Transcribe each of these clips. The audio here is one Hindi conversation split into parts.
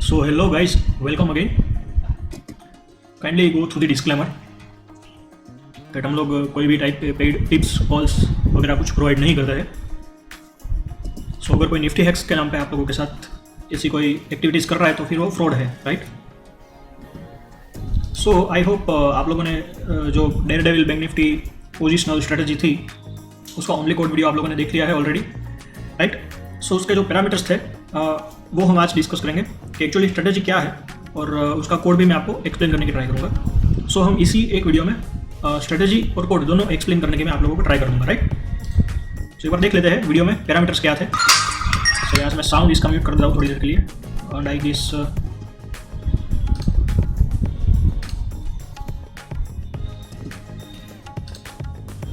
So hello guys, welcome again. Kindly go through the disclaimer that हम लोग कोई भी टाइप के पेड टिप्स कॉल्स वगैरह कुछ प्रोवाइड नहीं करते हैं. सो अगर कोई निफ्टी हैक्स के नाम पे आप लोगों के साथ ऐसी कोई एक्टिविटीज़ कर रहा है तो फिर वो फ्रॉड है, राइट. सो आई होप आप लोगों ने जो Daredevil bank Nifty positional strategy थी उसका ओनली कोड वीडियो आप लोगों ने देख लिया है ऑलरेडी, राइट. सो उसके जो पैरामीटर्स थे वो हम आज डिस्कस करेंगे कि एक्चुअली स्ट्रेटजी क्या है और उसका कोड भी मैं आपको एक्सप्लेन करने की ट्राई करूँगा. सो हम इसी एक वीडियो में स्ट्रेटजी और कोड दोनों एक्सप्लेन करने की मैं आप लोगों को ट्राई करूँगा, राइट. सो एक बार देख लेते हैं वीडियो में पैरामीटर्स क्या थे. सो यहाँ से मैं साउंड इसका म्यूट कर देता हूँ थोड़ी देर के लिए एंड आई गेस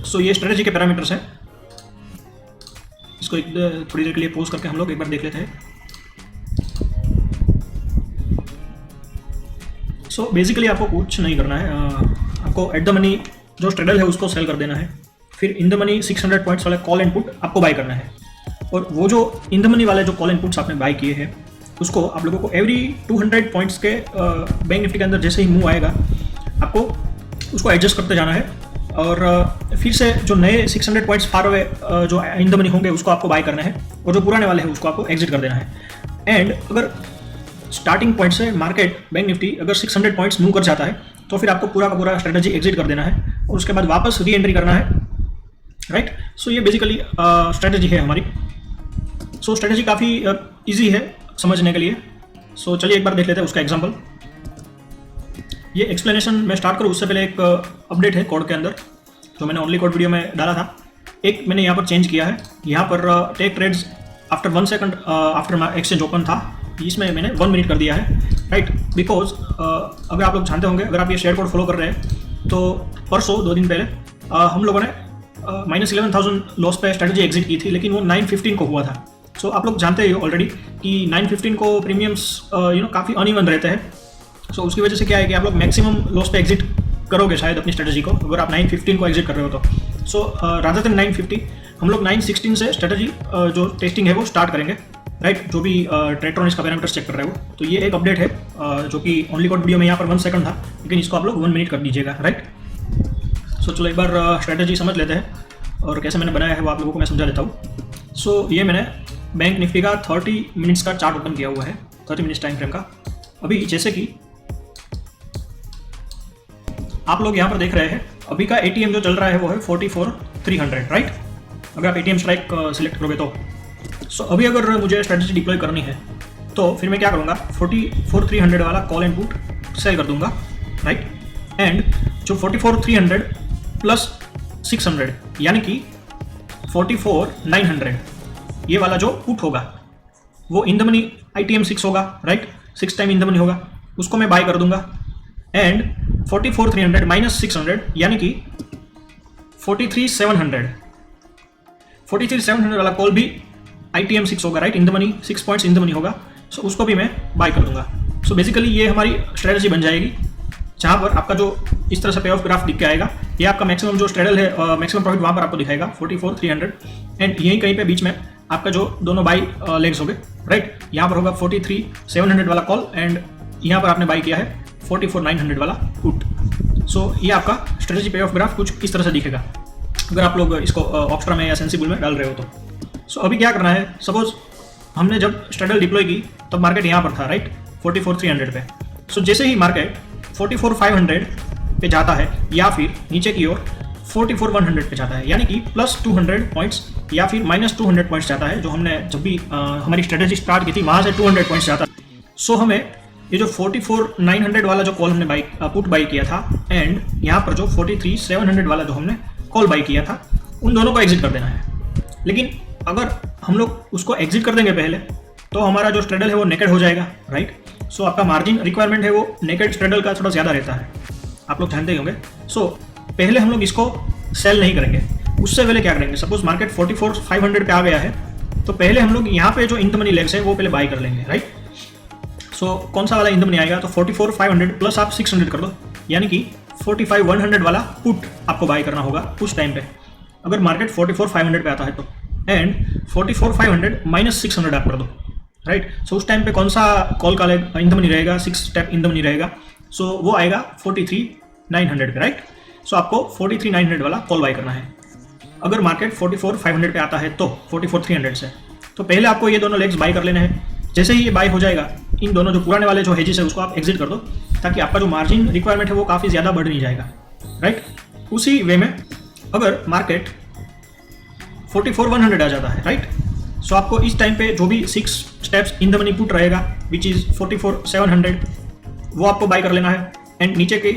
सो ये स्ट्रेटजी के पैरामीटर्स हैं. इसको एक थोड़ी देर के लिए पोज करके हम लोग एक बार देख लेते हैं. सो बेसिकली आपको कुछ नहीं करना है. आपको एट द मनी जो स्ट्रेडल है उसको सेल कर देना है. फिर इन द मनी 600 पॉइंट्स वाले कॉल एंड पुट आपको बाय करना है. और वो जो इन द मनी वाले जो कॉल एंड पुट्स आपने बाय किए हैं उसको आप लोगों को एवरी 200 पॉइंट्स के बैंक निफ्टी के अंदर जैसे ही मूव आएगा आपको उसको एडजस्ट करते जाना है. और फिर से जो नए 600 पॉइंट्स फार अवे जो इन द मनी होंगे उसको आपको बाय करना है और जो पुराने वाले हैं उसको आपको एग्जिट कर देना है. एंड अगर स्टार्टिंग पॉइंट से मार्केट बैंक निफ्टी अगर 600 पॉइंट्स मूव कर जाता है तो फिर आपको पूरा का पूरा स्ट्रेटजी एग्जिट कर देना है और उसके बाद वापस री एंट्री करना है, राइट. सो ये बेसिकली स्ट्रेटजी है हमारी. सो स्ट्रेटजी काफ़ी ईजी है समझने के लिए. सो चलिए एक बार देख लेते हैं उसका एग्जाम्पल. ये एक्सप्लेनेशन मैं स्टार्ट करूँ उससे पहले एक अपडेट है कोड के अंदर जो मैंने ओनली कोड वीडियो में डाला था. एक मैंने यहाँ पर चेंज किया है. यहाँ पर take trades after 1 second after exchange open था, इसमें मैंने 1 मिनट कर दिया है, राइट. बिकॉज अगर आप लोग जानते होंगे, अगर आप ये शेयर कोड फॉलो कर रहे हैं तो परसों 2 दिन पहले हम लोगों ने -11,000 लॉस पे स्ट्रेटजी एग्जिट की थी, लेकिन वो 9:15 को हुआ था. सो आप लोग जानते ही ऑलरेडी कि 9:15 को प्रीमियम्स काफ़ी अनइवन रहते हैं. सो उसकी वजह से क्या है कि आप लोग मैक्सिमम लॉस पे एग्जिट करोगे शायद अपनी स्ट्रेटजी को अगर आप 9:15 को एग्जिट कर रहे हो तो. सो रादर देन 9:50 हम लोग 9:16 से स्ट्रेटजी जो टेस्टिंग है वो स्टार्ट करेंगे, राइट. जो भी ट्रेड्रॉनिक्स का पैरामीटर्स चेक कर रहे हो तो ये एक अपडेट है जो कि ओनली कोड वीडियो में यहाँ पर 1 सेकंड था, लेकिन इसको आप लोग 1 मिनट कर दीजिएगा, राइट. सो चलो एक बार स्ट्रेटजी समझ लेते हैं और कैसे मैंने बनाया है वो आप लोगों को मैं समझा देता हूँ. सो ये मैंने बैंक निफ्टी का 30 मिनट्स का चार्ट ओपन किया हुआ है, 30 मिनट्स टाइम फ्रेम का. अभी जैसे कि आप लोग यहाँ पर देख रहे हैं अभी का ATM जो चल रहा है वो है 44,300, राइट. अगर आप ATM स्ट्राइक सिलेक्ट करोगे तो अभी अगर मुझे स्ट्रेटजी डिप्लॉय करनी है तो फिर मैं क्या करूँगा 44,300 वाला कॉल एंड पुट सेल कर दूंगा, राइट. एंड जो 44,300 प्लस 600 यानी कि 44,900 ये वाला जो पुट होगा वो इन द मनी ITM 6 होगा, right. 6 time in the money होगा, उसको मैं बाय कर दूंगा. एंड 44,300 माइनस 600 यानी कि 43,700 43,700 वाला कॉल भी ITM 6 होगा, right. In the money 6 points in the money होगा. सो उसको भी मैं बाय कर दूंगा. सो बेसिकली ये हमारी स्ट्रेटजी बन जाएगी जहाँ पर आपका जो इस तरह से पे ऑफ ग्राफ दिख के आएगा ये आपका मैक्सिमम जो स्ट्रेडल है मैक्सिमम प्रॉफिट वहाँ पर आपको दिखाएगा 44,300. एंड यहीं कहीं पे बीच में आपका जो दोनों बाई लेग्स हो गए, राइट. यहाँ पर होगा 43,700 वाला कॉल एंड यहाँ पर आपने बाई किया है 44,900 वाला पुट. सो ये आपका स्ट्रेटजी पे ऑफ ग्राफ कुछ इस तरह से दिखेगा अगर आप लोग इसको ऑक्स्ट्रा में या सेंसिबल में डाल रहे हो तो. सो अभी क्या करना है, सपोज हमने जब स्ट्रेडल डिप्लॉय की तब मार्केट यहाँ पर था, राइट, 44,300 पे. सो जैसे ही मार्केट 44,500 पे जाता है या फिर नीचे की ओर 44,100 पे जाता है यानी कि प्लस 200 पॉइंट्स या फिर माइनस 200 पॉइंट्स जाता है, जो हमने जब भी हमारी स्ट्रेटजी स्टार्ट की थी वहाँ से 200 पॉइंट्स जाता है. सो हमें ये जो 44,900 वाला जो कॉल हमने पुट बाई किया था एंड यहाँ पर जो 43,700 वाला जो हमने कॉल बाई किया था उन दोनों को एग्जिट कर देना है. लेकिन अगर हम लोग उसको एग्जिट कर देंगे पहले तो हमारा जो स्ट्रेडल है वो नेकेड हो जाएगा, राइट. सो आपका मार्जिन रिक्वायरमेंट है वो नेकेड स्ट्रेडल का थोड़ा ज़्यादा रहता है, आप लोग जानते ही होंगे. सो पहले हम लोग इसको सेल नहीं करेंगे. उससे पहले क्या करेंगे, सपोज मार्केट 44,500 पे आ गया है तो पहले हम लोग यहाँ पे जो इन द मनी लेग्स है वो पहले बाय कर लेंगे, राइट. सो कौन सा वाला इन द मनी आएगा तो 44,500 प्लस आप 600 कर दो यानी कि 45,100 वाला पुट आपको बाय करना होगा उस टाइम पे अगर मार्केट 44,500 पे आता है तो. एंड 44,500 माइनस 600 आप कर दो राइट। सो उस टाइम पे कौन सा कॉल का इन द मनी रहेगा, 6 स्टेप इन द मनी रहेगा, सो वो आएगा 43,900 पे, राइट। सो आपको 43,900 वाला कॉल बाय करना है। अगर मार्केट 44,500 पे आता है तो 44,300 से, तो पहले आपको ये दोनों लेग्स बाय कर लेने हैं। जैसे ही ये बाय हो जाएगा, इन दोनों जो पुराने वाले जो हेजेस है उसको आप एग्जिट कर दो, ताकि आपका जो मार्जिन रिक्वायरमेंट है वो काफ़ी ज़्यादा बढ़ नहीं जाएगा, राइट। उसी वे में अगर मार्केट 44,100 आ जाता है, राइट, सो आपको इस टाइम पे जो भी 6 steps in the money put रहेगा विच इज़ 44,700, वो आपको बाय कर लेना है। एंड नीचे की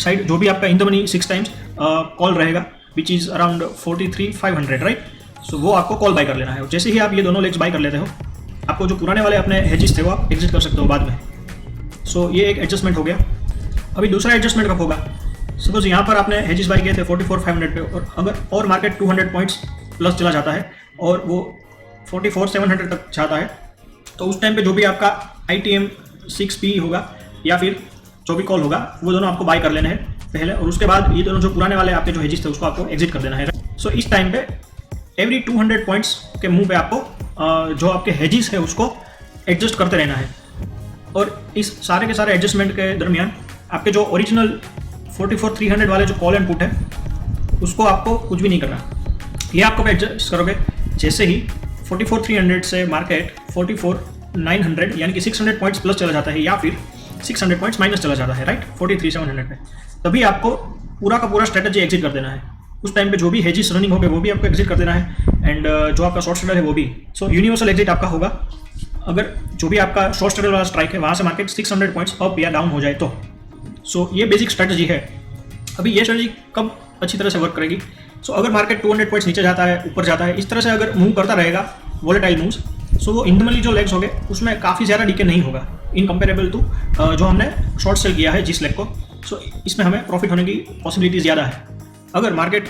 साइड जो भी आपका in the money 6 times call रहेगा विच इज़ अराउंड 43,500, राइट, सो वो आपको कॉल बाय कर लेना है। जैसे ही आप ये दोनों लेग्स बाय कर लेते हो, आपको जो पुराने वाले अपने हेजेस थे वो आप एग्जिट कर सकते हो बाद में। सो ये एक एडजस्टमेंट हो गया। अभी दूसरा एडजस्टमेंट कब होगा? सपोज यहाँ पर आपने हेजेस बाय किए थे 44,500 पे, और अगर और मार्केट 200 पॉइंट्स प्लस चला जाता है और वो 44,700 तक जाता है, तो उस टाइम पे जो भी आपका ITM 6P होगा या फिर जो भी कॉल होगा, वो दोनों आपको बाय कर लेने हैं पहले, और उसके बाद ये दोनों जो पुराने वाले आपके जो हेजेस थे उसको आपको एग्जिट कर देना है। सो इस टाइम पे एवरी 200 पॉइंट्स के मुंह पे आपको जो आपके हेजेस है उसको एडजस्ट करते रहना है। और इस सारे के सारे एडजस्टमेंट के दरमियान आपके जो ओरिजिनल 44,300 वाले जो कॉल एंड पुट है उसको आपको कुछ भी नहीं करना। ये आपको एडजस्ट करोगे जैसे ही 44,300 से मार्केट 44,900 यानी कि 600 पॉइंट्स प्लस चला जाता है या फिर 600 पॉइंट्स माइनस चला जाता है, राइट, 43,700 पे, तभी आपको पूरा का पूरा स्ट्रेटजी एग्जिट कर देना है। उस टाइम पे जो भी हेजेस रनिंग हो गए वो भी आपको एग्जिट कर देना है, एंड जो आपका शॉर्ट स्ट्रेडल है वो भी। सो यूनिवर्सल एग्जिट आपका होगा अगर जो भी आपका शॉर्ट स्ट्रेडल वाला स्ट्राइक है वहाँ से मार्केट 600 पॉइंट्स अप या डाउन हो जाए तो। सो ये बेसिक स्ट्रेटजी है। अभी ये स्ट्रेटजी कब अच्छी तरह से वर्क करेगी? सो अगर मार्केट 200 पॉइंट्स नीचे जाता है, ऊपर जाता है, इस तरह से अगर मूव करता रहेगा वोलेटाइल मूव्स, सो वो इंटरनली जो लेग्स हो गए उसमें काफ़ी ज़्यादा डीके नहीं होगा इन कंपेरेबल टू जो हमने शॉर्ट सेल किया है जिस लेग को। सो इसमें हमें प्रॉफिट होने की पॉसिबिलिटी ज़्यादा है। अगर मार्केट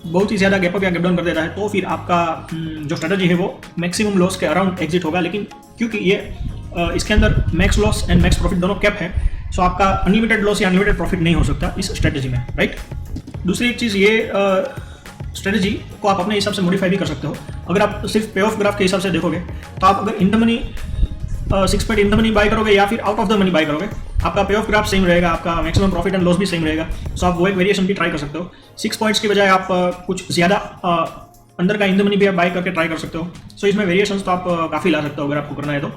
बहुत ही ज़्यादा गैप अप या गैप डाउन कर देता है तो फिर आपका जो स्ट्रेटजी है वो मैक्सिमम लॉस के अराउंड एग्जिट होगा। लेकिन क्योंकि ये इसके अंदर max loss and max profit दोनों कैप है, सो आपका अनलिमिटेड लॉस या अनलिमिटेड प्रॉफिट नहीं हो सकता इस स्ट्रेटजी में, राइट। दूसरी एक चीज़, ये स्ट्रेटजी को आप अपने हिसाब से मॉडिफाई भी कर सकते हो। अगर आप सिर्फ पे ऑफ ग्राफ के हिसाब से देखोगे तो आप अगर in the money 6 point in the money by करोगे या फिर out of the money by करोगे, आपका पे ऑफ ग्राफ सेम रहेगा, आपका मैक्सिमम प्रॉफिट एंड लॉस भी सेम रहेगा। सो आप वो एक वेरिएशन भी ट्राई कर सकते हो। 6 पॉइंट्स की बजाय आप कुछ ज़्यादा अंदर का इन द मनी भी आप बाय करके ट्राई कर सकते हो। सो इसमें वेरिएशंस तो आप काफ़ी ला सकते हो अगर आपको करना है तो।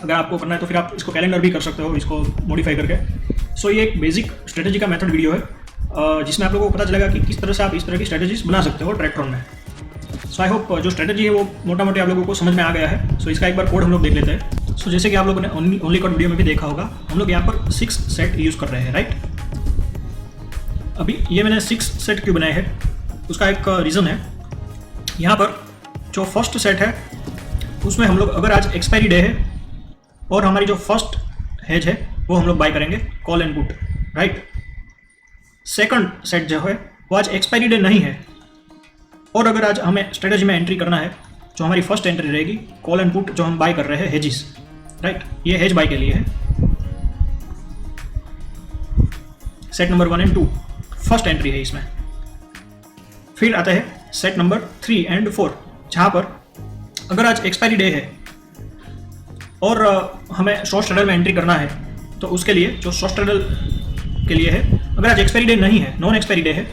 अगर आपको करना है तो फिर आप इसको कैलेंडर भी कर सकते हो इसको मॉडिफाई करके। सो ये एक बेसिक स्ट्रेटजी का मेथड वीडियो है जिसमें आप लोगों को पता चलेगा कि किस तरह से आप इस तरह की स्ट्रेटजीज बना सकते हो ट्रैक्टरॉन में। सो आई होप जो स्ट्रेटजी है वो मोटा मोटी आप लोगों को समझ में आ गया है। सो इसका एक बार कोड हम लोग देख लेते हैं। सो जैसे कि आप लोगों ने ओनली कोड वीडियो में भी देखा होगा, हम लोग यहाँ पर 6 सेट यूज़ कर रहे हैं, राइट। अभी ये मैंने 6 सेट क्यों बनाए हैं उसका एक रीज़न है। यहाँ पर जो फर्स्ट सेट है उसमें हम लोग अगर आज एक्सपायरी डे है और हमारी जो फर्स्ट हेज है वो हम लोग बाय करेंगे call and put, right. Second set जो है वो आज एक्सपायरी डे नहीं है और अगर आज हमें स्ट्रेटजी में एंट्री करना है, जो हमारी फर्स्ट एंट्री रहेगी कॉल एंड पुट जो हम बाय कर रहे हैं हेजिस, राइट, ये हेज बाय के लिए है। Set number 1 and 2 first entry है इसमें। फिर आते हैं सेट नंबर 3 एंड 4 जहाँ पर अगर आज एक्सपायरी डे है और हमें शॉर्ट स्ट्रेडल में एंट्री करना है, तो उसके लिए जो शॉर्ट स्ट्रेडल के लिए है, अगर आज एक्सपायरी डे नहीं है, नॉन एक्सपायरी डे है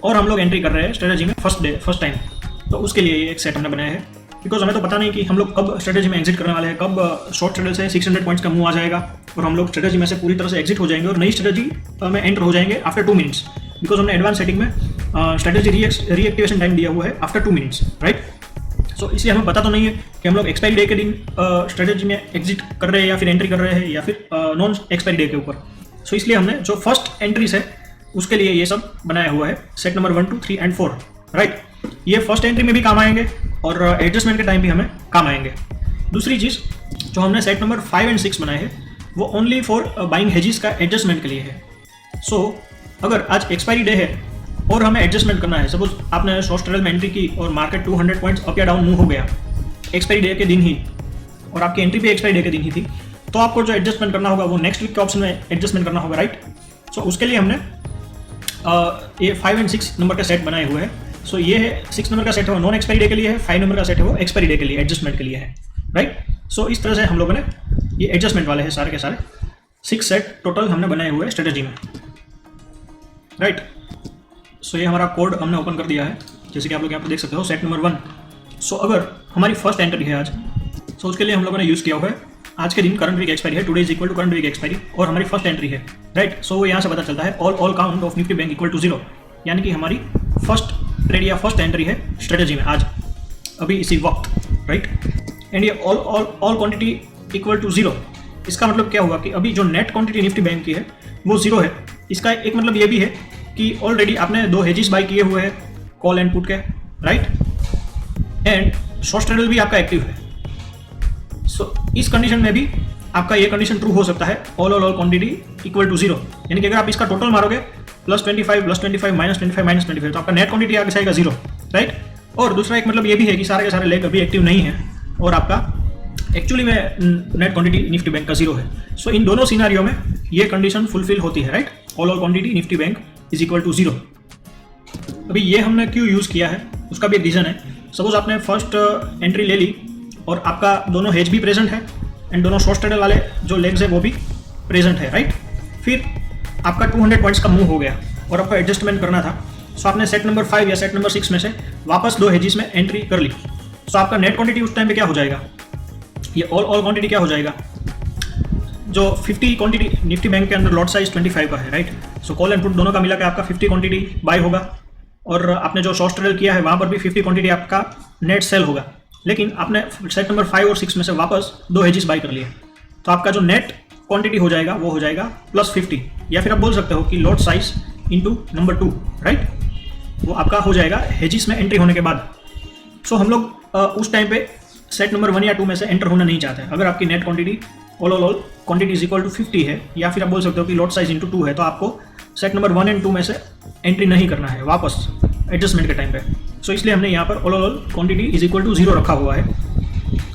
और हम लोग एंट्री कर रहे हैं स्ट्रेटजी में फर्स्ट टाइम, तो उसके लिए ये एक सेट हमने बनाया है। बिकॉज हमें तो पता नहीं कि हम लोग कब स्ट्रेटजी में एग्जिट करने वाले हैं, कब शॉर्ट स्ट्रेटल से 600 पॉइंट्स का मूव आ जाएगा और हम लोग स्ट्रेटजी में से पूरी तरह से एग्जिट हो जाएंगे और नई स्ट्रेटजी में एंटर हो जाएंगे आफ्टर 2 मिनट्स। बिकॉज हमने एडवांस सेटिंग में स्ट्रेटजी रीएक्टिवेशन टाइम दिया हुआ है आफ्टर 2 मिनट्स, राइट। सो इसलिए हमें पता तो नहीं है कि हम लोग एक्सपायरी डे के दिन स्ट्रेटजी में एग्जिट कर रहे हैं या फिर एंट्री कर रहे हैं या फिर नॉन एक्सपायरी डे के ऊपर। सो इसलिए हमने जो फर्स्ट एंट्रीज है उसके लिए ये सब बनाया हुआ है, सेट नंबर 1, 2, 3 एंड 4, राइट। ये फर्स्ट एंट्री में भी काम आएंगे और एडजस्टमेंट के टाइम भी हमें काम आएंगे। दूसरी चीज़ जो हमने सेट नंबर 5 एंड 6 बनाए हैं वो ओनली फॉर बाइंग हेजिस का एडजस्टमेंट के लिए है। सो अगर आज एक्सपायरी डे है और हमें एडजस्टमेंट करना है, सपोज आपने शॉर्ट स्ट्रेटल में एंट्री की और मार्केट 200 पॉइंट्स अप या डाउन मूव हो गया एक्सपायरी डे के दिन ही और आपकी एंट्री भी एक्सपायरी डे के दिन ही थी, तो आपको जो एडजस्टमेंट करना होगा वो नेक्स्ट वीक के ऑप्शन में एडजस्टमेंट करना होगा, राइट। सो उसके लिए हमने ये 5 एंड 6 नंबर का सेट बनाए हुए हैं। सो ये है 6 नंबर का सेट है वो नॉन एक्सपायरी डे के लिए है, 5 नंबर का सेट है वो एक्सपायरी डे के लिए एडजस्टमेंट के लिए है, राइट। सो इस तरह से हम लोगों ने ये एडजस्टमेंट वाले हैं सारे के सारे 6 सेट टोटल हमने बनाए हुए हैं स्ट्रेटेजी में, राइट। सो ये हमारा कोड हमने ओपन कर दिया है, जैसे कि आप लोग यहाँ पर देख सकते हो, सेट नंबर 1। सो अगर हमारी फर्स्ट एंट्री है आज, सो उसके लिए हम लोगों ने यूज़ किया हुआ है आज के दिन करंट वीक एक्सपायरी है, today is equal to current week expiry, और हमारी फर्स्ट एंट्री है, राइट। सो यहाँ से पता चलता है all count of Nifty bank equal to 0, यानी कि हमारी फर्स्ट ट्रेड या फर्स्ट एंट्री है स्ट्रेटेजी में आज अभी इसी वक्त, राइट। एंड ये ऑल क्वांटिटी इक्वल टू 0, इसका मतलब क्या हुआ कि अभी जो नेट क्वांटिटी निफ्टी बैंक की है वो 0 है। इसका एक मतलब ये भी है कि ऑलरेडी आपने 2 हेजिस बाय किए हुए हैं कॉल एंड पुट के, राइट, एंड शॉर्ट स्ट्रेडल भी आपका एक्टिव है। सो इस कंडीशन में भी आपका ये कंडीशन ट्रू हो सकता है, ऑल क्वांटिटी इक्वल टू 0, यानी कि अगर आप इसका टोटल मारोगे +25 +25 -25 -25, तो आपका नेट क्वांटिटी आगे जाएगा 0, राइट। और दूसरा एक मतलब ये भी है कि सारे के सारे लेग अभी एक्टिव नहीं है और आपका एक्चुअली में नेट क्वांटिटी निफ्टी बैंक का 0 है। सो इन दोनों सिनारियो में ये कंडीशन फुलफिल होती है, right, all quantity Nifty bank is equal to 0। अभी ये हमने क्यों यूज़ किया है उसका भी एक रीज़न है। सपोज आपने फर्स्ट एंट्री ले ली और आपका दोनों हेज भी प्रेजेंट है एंड दोनों शॉर्ट स्ट्रेडल वाले जो लेग्स है वो भी प्रेजेंट है, राइट। फिर आपका 200 पॉइंट्स का मूव हो गया और आपको एडजस्टमेंट करना था, सो आपने सेट नंबर 5 या सेट नंबर 6 में से वापस 2 हेजिस में एंट्री कर ली। सो आपका नेट क्वांटिटी उस टाइम पे क्या हो जाएगा, ये ऑल क्वांटिटी क्या हो जाएगा, जो 50 क्वांटिटी निफ्टी बैंक के अंदर लॉट साइज 25 का है, right. So call and put दोनों का मिला के आपका 50 क्वांटिटी बाय होगा और आपने जो शॉर्ट स्ट्रेडल किया है वहाँ पर भी 50 क्वांटिटी आपका नेट सेल होगा, लेकिन आपने सेट नंबर 5 और 6 में से वापस 2 हेजिस बाय कर लिए, तो आपका जो नेट क्वांटिटी हो जाएगा वो हो जाएगा +50, या फिर आप बोल सकते हो कि lot size into number 2, right, वो आपका हो जाएगा हेजिस में एंट्री होने के बाद। सो हम लोग उस टाइम पे सेट नंबर 1 या 2 में से एंटर होना नहीं चाहते हैं। अगर आपकी net quantity all quantity is equal to 50 है, या फिर आप बोल सकते हो कि लॉट साइज इंटू 2 है, तो आपको सेट नंबर 1 एंड 2 में से एंट्री नहीं करना है वापस एडजस्टमेंट के टाइम पे। सो इसलिए हमने यहाँ पर all quantity is equal to 0 रखा हुआ है।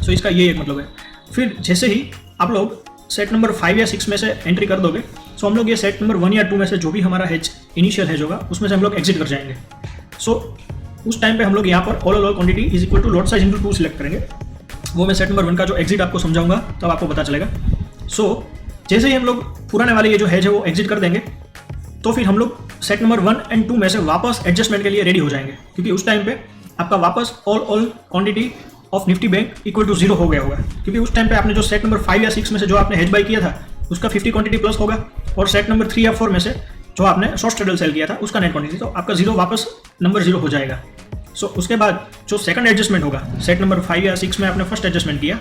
सो इसका ये एक मतलब है। फिर जैसे ही आप लोग सेट नंबर 5 या 6 में से एंट्री कर दोगे, सो हम लोग ये सेट नंबर 1 या 2 में से जो भी हमारा हेज इनिशियल हेज होगा उसमें से हम लोग एग्जिट कर जाएंगे। सो उस टाइम पे हम लोग यहाँ पर all quantity is equal to lot size into 2 select करेंगे। वो मैं सेट नंबर 1 का जो एग्जिट आपको समझाऊंगा तब आपको पता चलेगा। सो जैसे ही हम लोग पुराने वाले ये जो हेज है वो एग्जिट कर देंगे, तो फिर हम लोग सेट नंबर 1 एंड 2 में से वापस एडजस्टमेंट के लिए रेडी हो जाएंगे, क्योंकि उस टाइम पे आपका वापस all quantity of Nifty bank equal to 0 हो गया होगा, क्योंकि उस टाइम पे आपने जो सेट नंबर 5 या 6 में से जो आपने हेज बाय किया था उसका 50 क्वांटिटी प्लस होगा, और सेट नंबर 3 या 4 में से जो आपने शॉर्ट स्ट्रेडल सेल किया था उसका नेट क्वांटिटी, तो आपका 0 वापस नंबर 0 हो जाएगा। सो उसके बाद जो सेकंड एडजस्टमेंट होगा, सेट नंबर 5 या 6 में आपने फर्स्ट एडजस्टमेंट किया,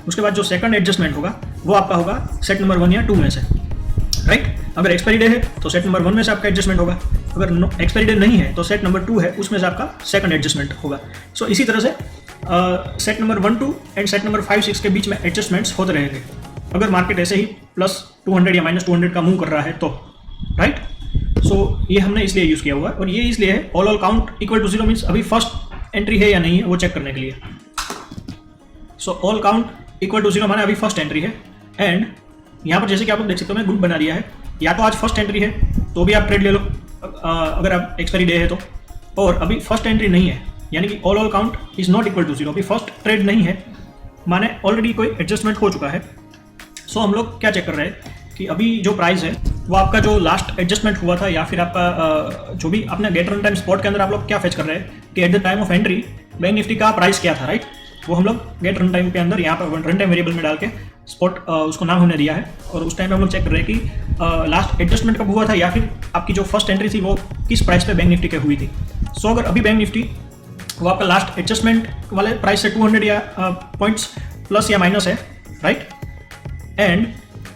उसके बाद जो सेकंड एडजस्टमेंट होगा वो आपका होगा सेट नंबर 1 या 2 में से, राइट। अगर एक्सपायरी डे है तो सेट नंबर 1 में से आपका एडजस्टमेंट होगा, अगर एक्सपायरी डे नहीं है तो सेट नंबर 2 है उसमें से आपका सेकंड एडजस्टमेंट होगा। सो इसी तरह से set number 1, 2 and set number 5, 6 के बीच में एडजस्टमेंट्स होते रहेंगे, अगर मार्केट ऐसे ही +200 या -200 का मूव कर रहा है तो, राइट। सो ये हमने इसलिए यूज़ किया हुआ है, और ये इसलिए है all count equal to 0 means अभी फर्स्ट एंट्री है या नहीं है वो चेक करने के लिए। So all count equal to 0 माने अभी फर्स्ट एंट्री है, एंड यहाँ पर जैसे कि आप लोग देख सकते हो मैं ग्रुप बना दिया है, या तो आज फर्स्ट एंट्री है तो भी आप ट्रेड ले लो अगर आप एक्सपायरी डे है तो, और अभी फर्स्ट एंट्री नहीं है यानी कि all count is not equal to 0, अभी फर्स्ट ट्रेड नहीं है माने ऑलरेडी कोई एडजस्टमेंट हो चुका है। सो हम लोग क्या चेक कर रहे हैं कि अभी जो प्राइस है वो आपका जो लास्ट एडजस्टमेंट हुआ था, या फिर आपका जो भी अपने गेट रन टाइम स्पॉट के अंदर आप लोग क्या फेच कर रहे हैं कि at the time of entry bank Nifty का प्राइस क्या था, राइट। वो हम लोग गेट रन टाइम के अंदर यहाँ पर रन टाइम वेरिएबल में डाल के स्पॉट उसको नाम होने दिया है, और उस टाइम पे हम लोग चेक कर रहे हैं कि लास्ट एडजस्टमेंट कब हुआ था, या फिर आपकी जो फर्स्ट एंट्री थी वो किस प्राइस पे बैंक निफ्टी के हुई थी। सो अगर अभी बैंक निफ्टी वो आपका लास्ट एडजस्टमेंट वाले प्राइस से 200 या पॉइंट्स प्लस या माइनस है, राइट, एंड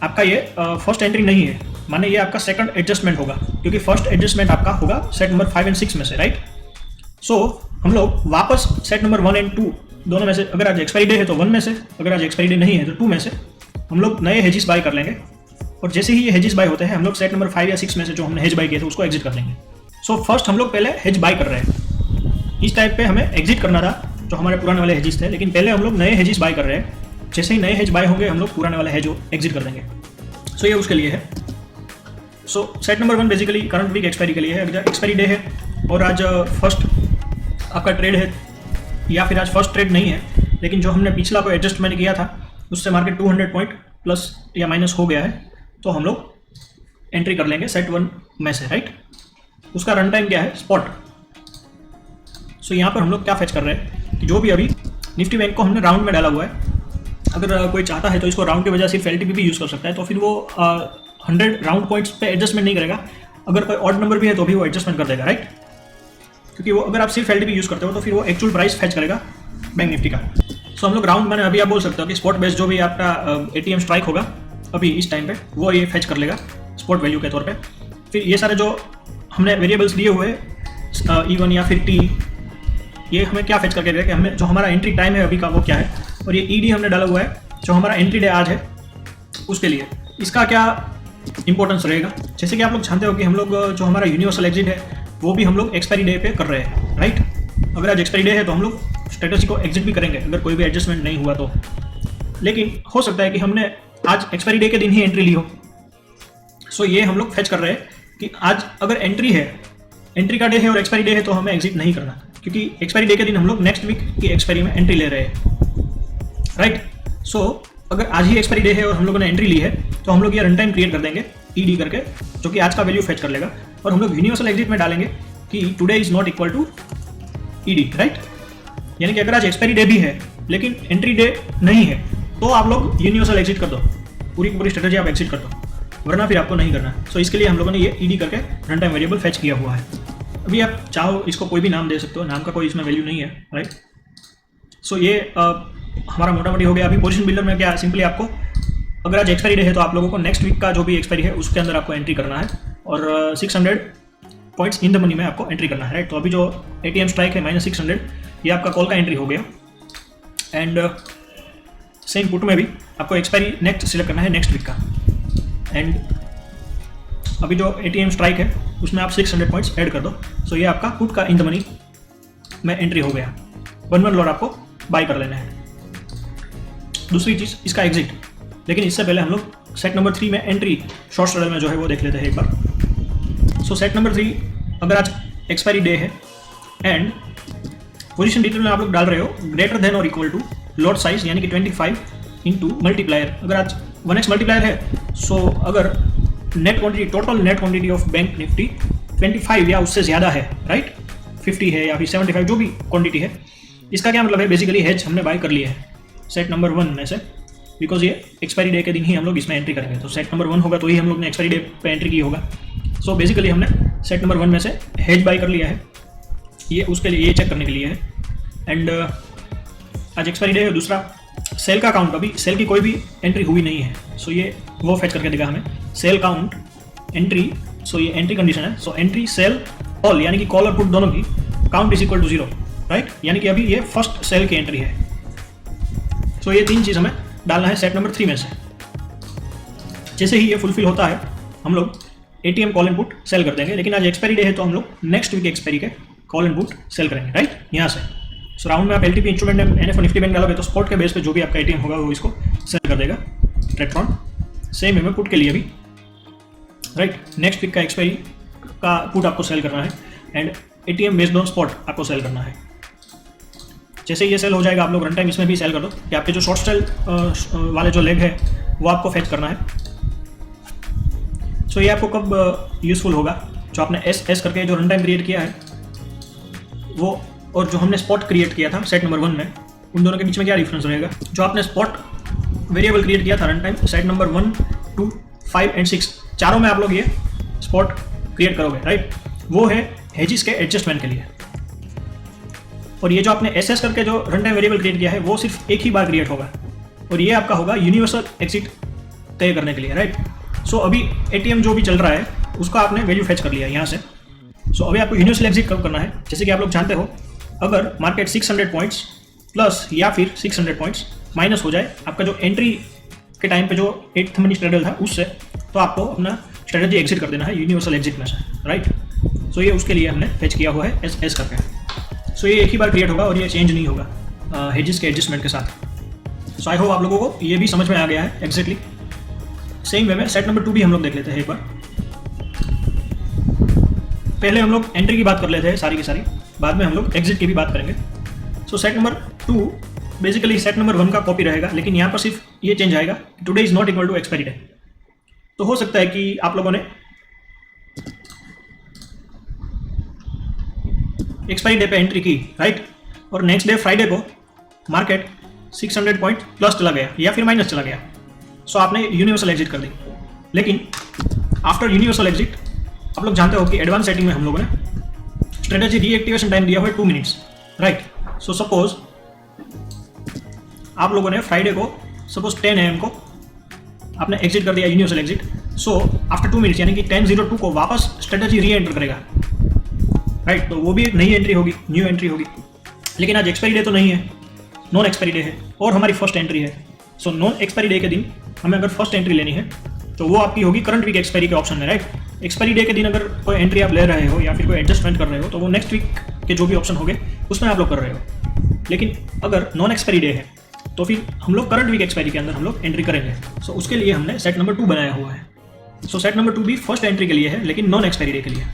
आपका ये फर्स्ट एंट्री नहीं है माने ये आपका सेकंड एडजस्टमेंट होगा, क्योंकि फर्स्ट एडजस्टमेंट आपका होगा सेट नंबर 5 एंड 6 में से, राइट। सो हम लोग वापस सेट नंबर 1 एंड 2 दोनों में से, अगर आज एक्सपायरी डे है तो 1 में से, अगर आज एक्सपायरी डे नहीं है तो 2 में से हम लोग नए हेजिस बाय कर लेंगे, और जैसे ही ये हेजिस बाय होते हैं हम लोग सेट नंबर 5 या 6 में से जो हमने हेज बाय किए थे उसको एग्जिट कर लेंगे। सो फर्स्ट हम लोग पहले हेज बाय कर रहे हैं, इस टाइप पे हमें एग्जिट करना था जो हमारे पुराने वाले हेजिस थे, लेकिन पहले हम लोग नए हेजिस बाय कर रहे हैं, जैसे ही नए हेज बाय होंगे हम लोग पुराने वाले हेज एग्जिट कर देंगे। सो ये उसके लिए है। So set number 1 basically current week expiry के लिए है, अगर एक्सपायरी डे है और आज फर्स्ट आपका ट्रेड है, या फिर आज फर्स्ट ट्रेड नहीं है, लेकिन जो हमने पिछला कोई एडजस्टमेंट किया था उससे मार्केट 200 पॉइंट प्लस या माइनस हो गया है तो हम लोग एंट्री कर लेंगे सेट 1 में से, राइट। उसका रन टाइम क्या है, स्पॉट। सो यहाँ पर हम लोग क्या फेच कर रहे हैं कि जो भी अभी निफ्टी बैंक को हमने राउंड में डाला हुआ है, अगर कोई चाहता है तो इसको राउंड की वजह सिर्फ एलटीपी भी यूज़ कर सकता है, तो फिर वो 100 राउंड पॉइंट्स पे एडजस्टमेंट नहीं करेगा। अगर कोई ऑड नंबर भी है तो भी वो एडजस्टमेंट कर देगा, राइट। क्योंकि वो अगर आप सिर्फ एलटीपी यूज़ करते हो तो फिर वो एक्चुअल प्राइस फेच करेगा बैंक निफ्टी का। सो हम लोग राउंड में अभी आप बोल सकते हो कि स्पॉट बेस्ड जो भी आपका एटीएम स्ट्राइक होगा अभी इस टाइम पे वो ये फेच कर लेगा स्पॉट वैल्यू के तौर पे। फिर ये सारे जो हमने वेरिएबल्स दिए हुए E1 या फिर T, ये हमें क्या फेच करके देगा कि हमें जो हमारा एंट्री टाइम है अभी का वो क्या है, और ये ED हमने डाला हुआ है जो हमारा एंट्री डे आज है उसके लिए, इसका क्या इंपॉर्टेंस रहेगा। जैसे कि आप लोग जानते हो कि हम लोग जो हमारा यूनिवर्सल एग्जिट है वो भी हम लोग एक्सपायरी डे पे कर रहे हैं, राइट। अगर आज एक्सपायरी डे है तो हम लोग स्ट्रेटजी को एग्जिट भी करेंगे अगर कोई भी एडजस्टमेंट नहीं हुआ तो। लेकिन हो सकता है कि हमने आज एक्सपायरी डे के दिन ही एंट्री ली हो। सो ये हम लोग फेच कर रहे हैं कि आज अगर एंट्री है, एंट्री का डे है और एक्सपायरी डे है तो हमें एग्जिट नहीं करना, क्योंकि एक्सपायरी डे के दिन हम लोग नेक्स्ट वीक की एक्सपायरी में एंट्री ले रहे हैं, राइट। सो अगर आज ही एक्सपायरी डे है और हम लोगों ने एंट्री ली है तो हम लोग ये रन टाइम क्रिएट कर देंगे ED करके, जो कि आज का वैल्यू फेच कर लेगा, और हम लोग यूनिवर्सल एग्जिट में डालेंगे कि today is not equal to ED, right. यानी कि अगर आज एक्सपायरी डे भी है लेकिन एंट्री डे नहीं है तो आप लोग यूनिवर्सल एग्जिट कर दो, पूरी की पूरी स्ट्रेटजी आप एग्जिट कर दो, वरना फिर आपको नहीं करना। सो इसके लिए हम लोगों ने ये ED करके रन टाइम वेरिएबल फेच किया हुआ है। अभी आप चाहो इसको कोई भी नाम दे सकते हो, नाम का कोई इसमें वैल्यू नहीं है, राइट। सो ये हमारा मोटा मोटी हो गया। अभी पोजीशन बिल्डर में क्या, सिंपली आपको अगर आज एक्सपायरी डे है तो आप लोगों को नेक्स्ट वीक का जो भी एक्सपायरी है उसके अंदर आपको एंट्री करना है, और 600 पॉइंट्स इन द मनी में आपको एंट्री करना है, राइट। तो अभी जो एटीएम स्ट्राइक है -600, ये आपका कॉल का एंट्री हो गया। एंड सेम पुट में भी आपको एक्सपायरी नेक्स्ट सिलेक्ट करना है नेक्स्ट वीक का। एंड अभी जो एटीएम स्ट्राइक है उसमें आप 600 पॉइंट्स ऐड कर दो। सो ये आपका पुट का इन द मनी में एंट्री हो गया। 1 लॉट आपको बाय कर लेना है। दूसरी चीज़ इसका एग्जिट, लेकिन इससे पहले हम लोग सेट नंबर 3 में एंट्री शॉर्ट स्ट्रेडल में जो है वो देख लेते हैं एक बार। सो सेट नंबर 3, अगर आज एक्सपायरी डे है एंड पोजीशन डिटेल में आप लोग डाल रहे हो ग्रेटर देन और इक्वल टू लॉट साइज, यानी कि 25 इंटू मल्टीप्लायर। अगर आज 1x मल्टीप्लायर है, सो अगर net quantity, total net quantity of bank Nifty 25 या उससे ज़्यादा है, राइट, 50 है या फिर 75, जो भी क्वांटिटी है, इसका क्या मतलब है, बेसिकली हेज हमने बाय कर लिया है सेट नंबर 1 में से, बिकॉज ये एक्सपायरी डे के दिन ही हम लोग इसमें एंट्री करेंगे। तो सेट नंबर 1 होगा तो ही हम लोग ने एक्सपायरी डे पे एंट्री की होगा। सो बेसिकली हमने सेट नंबर 1 में से हेज बाय कर लिया है, ये उसके लिए, ये चेक करने के लिए है। एंड आज एक्सपायरी डे है। दूसरा सेल का काउंट, अभी सेल की कोई भी एंट्री हुई नहीं है, सो ये वो फेच करके देगा हमें सेल काउंट एंट्री। सो ये एंट्री कंडीशन है। सो एंट्री सेल ऑल, यानी कि कॉल और पुट दोनों की count is equal to 0, right, यानी कि अभी ये फर्स्ट सेल की एंट्री है। सो ये 3 चीज़ हमें डालना है सेट नंबर 3 में से। जैसे ही ये फुलफिल होता है हम लोग ATM call and put sell कर देंगे, लेकिन आज एक्सपायरी डे है तो हम लोग नेक्स्ट वीक एक्सपायरी के कॉल एंड पुट सेल करेंगे, राइट, यहाँ से। सो राउंड में आप एलटीपी इंस्ट्रूमेंट NF और निफ्टी बैंक डालोगे तो स्पॉट के बेस पे जो भी आपका एटीएम होगा वो इसको सेल कर देगा ट्रेक्ट्रॉन। सेम है पुट के लिए भी, राइट, नेक्स्ट वीक का एक्सपायरी का पुट आपको सेल करना है and ATM based on spot आपको सेल करना है। जैसे ये सेल हो जाएगा आप लोग रन टाइम इसमें भी सेल कर दो कि आपके जो शॉर्ट सेल वाले जो लेग है वो आपको फेच करना है। सो ये आपको कब यूजफुल होगा, जो आपने एस करके जो रन टाइम क्रिएट किया है वो, और जो हमने स्पॉट क्रिएट किया था सेट नंबर 1 में, उन दोनों के बीच में क्या डिफरेंस रहेगा। जो आपने स्पॉट वेरिएबल क्रिएट किया था run time set number 1, 2, 5 and 6, चारों में आप लोग ये स्पॉट क्रिएट करोगे, राइट, वो है हेजिस के एडजस्टमेंट के लिए। और ये जो आपने एस करके जो रन टाइम वेरिएबल क्रिएट किया है वो सिर्फ एक ही बार क्रिएट होगा, और ये आपका होगा यूनिवर्सल एग्जिट तय करने के लिए, राइट। सो अभी एटीएम जो भी चल रहा है उसका आपने वैल्यू फेच कर लिया यहाँ से। सो अभी आपको यूनिवर्सल एग्जिट कब करना है, जैसे कि आप लोग जानते हो अगर मार्केट 600 पॉइंट्स प्लस या फिर 600 पॉइंट्स माइनस हो जाए आपका जो एंट्री के टाइम पे जो 8th मनी स्ट्रेडल था उससे, तो आपको अपना स्ट्रेटजी एग्जिट कर देना है यूनिवर्सल एग्जिट में से, राइट। सो ये उसके लिए हमने फेच किया हुआ है एस करके। सो ये एक ही बार क्रिएट होगा और ये चेंज नहीं होगा हेजिस के एडजस्टमेंट के साथ। सो आई होप आप लोगों को ये भी समझ में आ गया है एग्जैक्टली। सेम वे में सेट नंबर 2 भी हम लोग देख लेते हैं एक बार। पहले हम लोग एंट्री की बात कर लेते हैं सारी की सारी, बाद में हम लोग एग्जिट की भी बात करेंगे। सो set number 2 basically set number 1 का कॉपी रहेगा, लेकिन यहाँ पर सिर्फ ये चेंज आएगा, today is not equal to expiry day. तो हो सकता है कि आप लोगों ने एक्सपायरी डे पे एंट्री की, राइट, और नेक्स्ट डे फ्राइडे को मार्केट 600 पॉइंट प्लस चला गया या फिर माइनस चला गया, सो आपने यूनिवर्सल एग्जिट कर दी। लेकिन आफ्टर यूनिवर्सल एग्जिट आप लोग जानते हो कि एडवांस सेटिंग में हम लोगों ने स्ट्रेटेजी रीएक्टिवेशन टाइम दिया हुआ है 2 मिनट्स, राइट। सो सपोज आप लोगों ने फ्राइडे को सपोज 10 AM को आपने एग्जिट कर दिया universal exit, so after 2 minutes यानी कि 10:02 को वापस स्ट्रेटेजी री एंटर करेगा, राइट। तो वो भी एक नई एंट्री होगी, न्यू एंट्री होगी। लेकिन आज एक्सपायरी डे तो नहीं है, नॉन एक्सपायरी डे है और हमारी फर्स्ट एंट्री है। सो नॉन एक्सपायरी डे के दिन हमें अगर फर्स्ट एंट्री लेनी है तो वो आपकी होगी करंट वीक एक्सपायरी के ऑप्शन में, राइट। एक्सपायरी डे के दिन अगर कोई एंट्री आप ले रहे हो या फिर कोई एडजस्टमेंट कर रहे हो तो वो नेक्स्ट वीक के जो भी ऑप्शन होंगे उसमें आप लोग कर रहे हो। लेकिन अगर नॉन एक्सपायरी डे है तो फिर हम लोग करंट वीक एक्सपायरी के अंदर हम लोग एंट्री करेंगे। सो उसके लिए हमने सेट नंबर 2 बनाया हुआ है। सो सेट नंबर 2 भी फर्स्ट एंट्री के लिए है, लेकिन नॉन एक्सपायरी डे के लिए,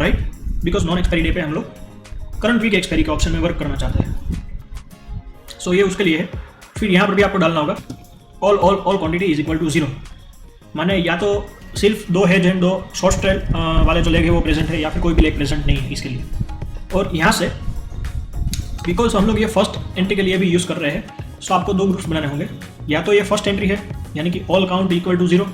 right, because non expiry day पे हम लोग करंट वीक एक्सपायरी के ऑप्शन में वर्क करना चाहते हैं। सो ये उसके लिए है। फिर यहाँ पर भी आपको डालना होगा all quantity is equal to 0, माने या तो सिर्फ 2 हेज एंड 2 शॉर्ट स्ट्रेल वाले जो लेग है वो प्रेजेंट है या फिर कोई भी लेग प्रेजेंट नहीं है इसके लिए। और यहाँ से बिकॉज हम लोग ये फर्स्ट एंट्री के लिए भी यूज़ कर रहे हैं, सो आपको 2 ग्रुप्स बनाने होंगे। या तो ये फर्स्ट एंट्री है यानी कि ऑल काउंट इक्वल टू 0,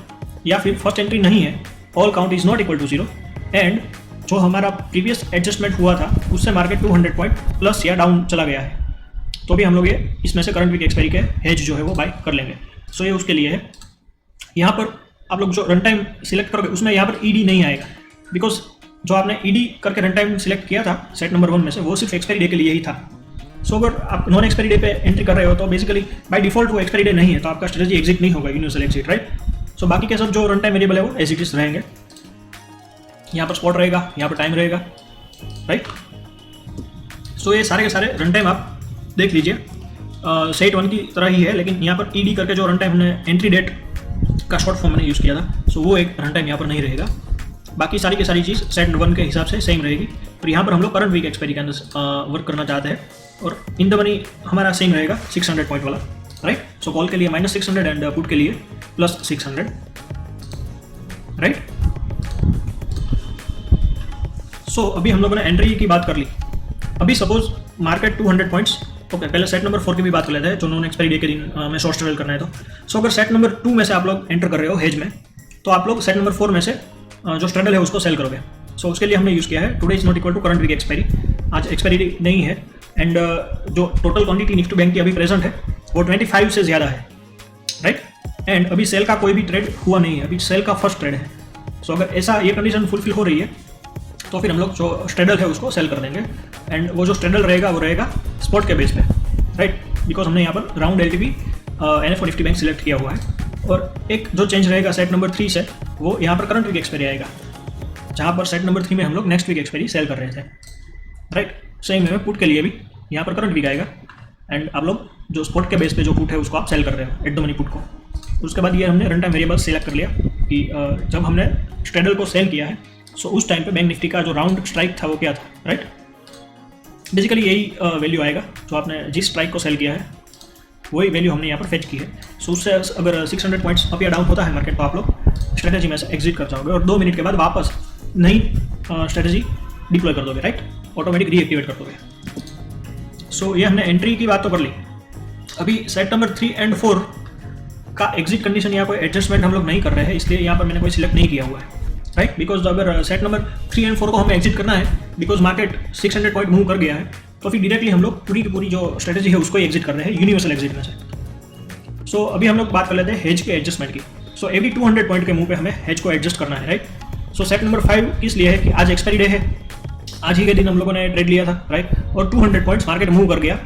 या फिर फर्स्ट एंट्री नहीं है, all count is not equal to 0 and जो हमारा प्रीवियस एडजस्टमेंट हुआ था उससे मार्केट 200 पॉइंट प्लस या डाउन चला गया है, तो भी हम लोग ये इसमें से करंट वीक एक्सपायरी के हेज जो है वो बाय कर लेंगे। सो ये उसके लिए है। यहाँ पर आप लोग जो रन टाइम सिलेक्ट करोगे उसमें यहाँ पर ईडी नहीं आएगा, बिकॉज जो आपने ईडी करके रन टाइम सिलेक्ट किया था सेट नंबर 1 में से वो सिर्फ एक्सपायरी डे के लिए ही था। सो अगर आप नॉन एक्सपायरी डे पे एंट्री कर रहे हो तो बेसिकली बाय डिफॉल्ट वो एक्सपायरी डे नहीं है, तो आपका स्ट्रेटेजी एग्जिट नहीं होगा, यूनिवर्सल एग्जिट, राइट। सो बाकी के सब जो रन टाइम वेरिएबल है वो एज इट इज रहेंगे। यहाँ पर स्पॉट रहेगा, यहाँ पर टाइम रहेगा, राइट। सो ये सारे के सारे रन टाइम आप देख लीजिए, सेट 1 की तरह ही है, लेकिन यहाँ पर ईडी करके जो रन टाइम हमने एंट्री डेट का शॉर्ट फॉर्म मैंने यूज़ किया था, सो वो एक रन टाइम यहाँ पर नहीं रहेगा। बाकी सारी की सारी चीज़ सेट 1 के हिसाब से सेम रहेगी। और यहाँ पर हम लोग करंट वीक एक्सपायरी के अंदर वर्क करना चाहते हैं, और इन द मनी हमारा सेम रहेगा 600 पॉइंट वाला, राइट। सो कॉल के लिए -600 एंड पुट के लिए +600, राइट। सो अभी हम लोगों ने एंट्री की बात कर ली। अभी सपोज मार्केट 200 पॉइंट्स, ओके, पहले सेट नंबर 4 की भी बात कर लेते हैं जो नॉन एक्सपायरी डे के दिन में शॉर्ट स्ट्रेल करना है। तो सो अगर सेट नंबर 2 में से आप लोग एंटर कर रहे हो हेज में, तो आप लोग सेट नंबर 4 में से जो स्ट्रेडल है उसको सेल करोगे। सो उसके लिए हमने यूज़ किया है today is not equal to current week expiry. आज एक्सपायरी नहीं है एंड जो टोटल क्वांटिटी निफ्टी बैंक की अभी प्रेजेंट है वो 25 से ज़्यादा है, राइट। एंड अभी सेल का कोई भी ट्रेड हुआ नहीं है, अभी सेल का फर्स्ट ट्रेड है। सो अगर ऐसा ये कंडीशन फुलफिल हो रही है तो फिर हम लोग जो स्ट्रेडल है उसको सेल कर देंगे, एंड वो जो स्ट्रेडल रहेगा वो रहेगा स्पॉट के बेस पे, राइट, बिकॉज हमने यहाँ पर round LTP NF Nifty bank select किया हुआ है। और एक जो चेंज रहेगा सेट नंबर 3 से, वो यहाँ पर करंट वीक एक्सपायरी आएगा, जहाँ पर सेट नंबर 3 में हम लोग नेक्स्ट वीक एक्सपायरी सेल कर रहे थे, राइट। सेम है पुट के लिए भी यहाँ पर करंट वीक आएगा, एंड आप लोग जो स्पॉट के बेस पे जो पुट है उसको आप सेल कर रहे हो एट द मनी पुट को। उसके बाद ये हमने रन टाइम वेरिएबल सेलेक्ट कर लिया कि जब हमने स्ट्रेडल को सेल किया है, सो उस टाइम पे बैंक निफ्टी का जो राउंड स्ट्राइक था वो क्या था, राइट। बेसिकली यही वैल्यू आएगा जो आपने जिस स्ट्राइक को सेल किया है वही वैल्यू हमने यहाँ पर फेच की है। सो उससे अगर 600 पॉइंट्स अप या डाउन होता है मार्केट, तो आप लोग स्ट्रेटेजी में से एग्जिट कर जाओगे और 2 मिनट के बाद वापस नई स्ट्रेटेजी डिप्लॉय कर दोगे, राइट, ऑटोमेटिक रीएक्टिवेट कर दोगे। सो ये हमने एंट्री की बात तो कर ली। अभी सेट नंबर 3 एंड 4 का एग्जिट कंडीशन या कोई एडजस्टमेंट हम लोग नहीं कर रहे हैं, इसलिए यहाँ पर मैंने कोई सिलेक्ट नहीं किया हुआ है, राइट। बिकॉज अगर सेट नंबर 3 एंड 4 को हमें एग्जिट करना है, बिकॉज मार्केट 600 पॉइंट मूव कर गया है, तो फिर डायरेक्टली हम लोग पूरी की पूरी जो स्ट्रेटेजी है उसको एग्जिट कर रहे हैं यूनिवर्सल एग्जिट में से। सो अभी हम लोग बात कर लेते हैं हेज के एडजस्टमेंट की। सो एवरी 200 पॉइंट के मुंह पे हमें हेज को एडजस्ट करना है, राइट। सो सेट नंबर 5 इसलिए है कि आज एक्सपायरी डे है, आज ही के दिन हम लोगों ने ट्रेड लिया था, राइट, और 200 पॉइंट्स मार्केट मूव कर गया।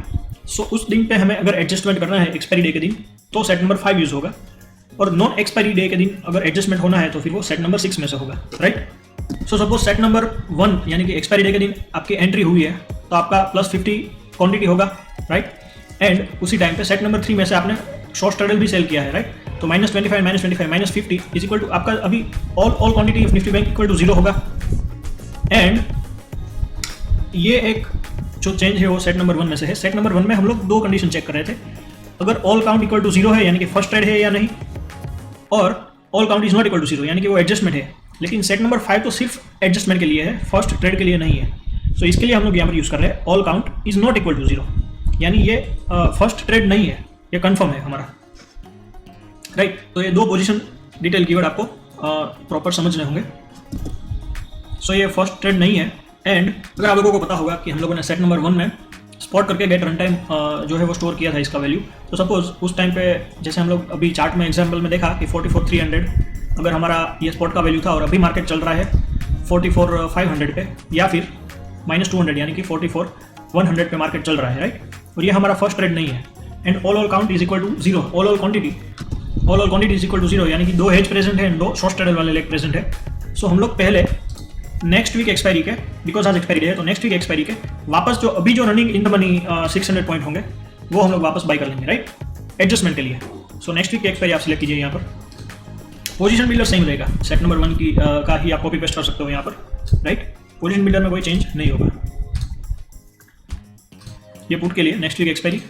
सो उस दिन पे हमें अगर एडजस्टमेंट करना है एक्सपायरी डे के दिन तो सेट नंबर 5 यूज़ होगा, और नॉन एक्सपायरी डे के दिन अगर एडजस्टमेंट होना है तो फिर वो सेट नंबर 6 में से होगा, right. So suppose set number 1 यानी कि एक्सपायरी डे के दिन आपकी एंट्री हुई है तो आपका +50 क्वांटिटी होगा, राइट। एंड उसी टाइम पे सेट नंबर 3 में से आपने शॉर्ट स्ट्रेडल भी सेल किया है, राइट। तो -25 -50 इज इक्वल टू आपका अभी all quantity of Nifty bank equal to 0 होगा। एंड ये एक जो चेंज है वो सेट नंबर 1 में से है। सेट नंबर 1 में हम लोग दो कंडीशन चेक कर रहे थे, अगर ऑल काउंट इक्वल टू 0 है यानी कि फर्स्ट ट्रेड है या नहीं, और all count is not equal to 0 यानी कि वो एडजस्टमेंट है। लेकिन सेट नंबर 5 तो सिर्फ एडजस्टमेंट के लिए है, फर्स्ट ट्रेड के लिए नहीं है। सो इसके लिए हम लोग यहाँ पर यूज़ कर रहे हैं all count is not equal to 0, यानी ये फर्स्ट ट्रेड नहीं है, ये कन्फर्म है हमारा, राइट। तो ये दो पोजीशन डिटेल कीवर्ड आपको प्रॉपर समझने होंगे। सो ये फर्स्ट ट्रेड नहीं है। एंड अगर आप लोगों को पता होगा कि हम लोगों ने सेट नंबर 1 में स्पॉट करके गेट रन टाइम जो है वो स्टोर किया था इसका वैल्यू। तो सपोज उस टाइम पे जैसे हम लोग अभी चार्ट में एग्जांपल में देखा कि 44,300 अगर हमारा ये स्पॉट का वैल्यू था और अभी मार्केट चल रहा है 44,500 पे, या फिर -200 यानी कि 44,100 पे मार्केट चल रहा है, राइट। और ये हमारा फर्स्ट ट्रेड नहीं है। And all count is equal to 0, all quantity is equal to 0 यानी कि दो हेज प्रेजेंट है एंड दो शॉर्ट स्ट्रेडल वाले लेग प्रेजेंट है। सो हम लोग पहले नेक्स्ट वीक एक्सपायरी के, बिकॉज आज एक्सपायरी है तो नेक्स्ट वीक एक्सपायरी के वापस जो अभी जो running in the money 600 point होंगे वो हम लोग वापस बाई कर लेंगे, राइट, एडजस्टमेंट के लिए। सो नेक्स्ट वीक की एक्सपायरी आप सिलेक्ट कीजिए। यहाँ पर पोजीशन बिल्डर सेम रहेगा, सेट नंबर 1 की का ही आप कॉपी पेस्ट कर सकते हो यहाँ पर, राइट। पोजीशन बिल्डर में कोई चेंज नहीं होगा। ये पुट के लिए next week expiry,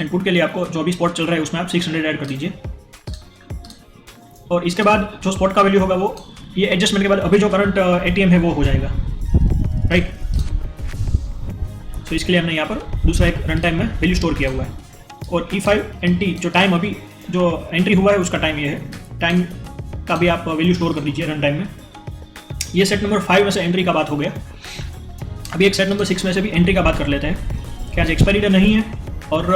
and put के लिए आपको जो भी स्पॉट चल रहा है उसमें आप 600 ऐड कर दीजिए। और इसके बाद जो स्पॉट का वैल्यू होगा वो ये एडजस्टमेंट के बाद अभी जो करंट एटीएम है वो हो जाएगा, राइट। तो इसके लिए हमने यहाँ पर दूसरा एक रन टाइम में वैल्यू स्टोर किया हुआ है। और E5 NT जो टाइम अभी जो एंट्री हुआ है उसका टाइम ये है, टाइम का भी आप वैल्यू स्टोर कर दीजिए रन टाइम में। ये सेट नंबर 5 में से एंट्री का बात हो गया। अभी एक सेट नंबर 6 में से भी एंट्री का बात कर लेते हैं कि आज एक्सपायरी डे नहीं है और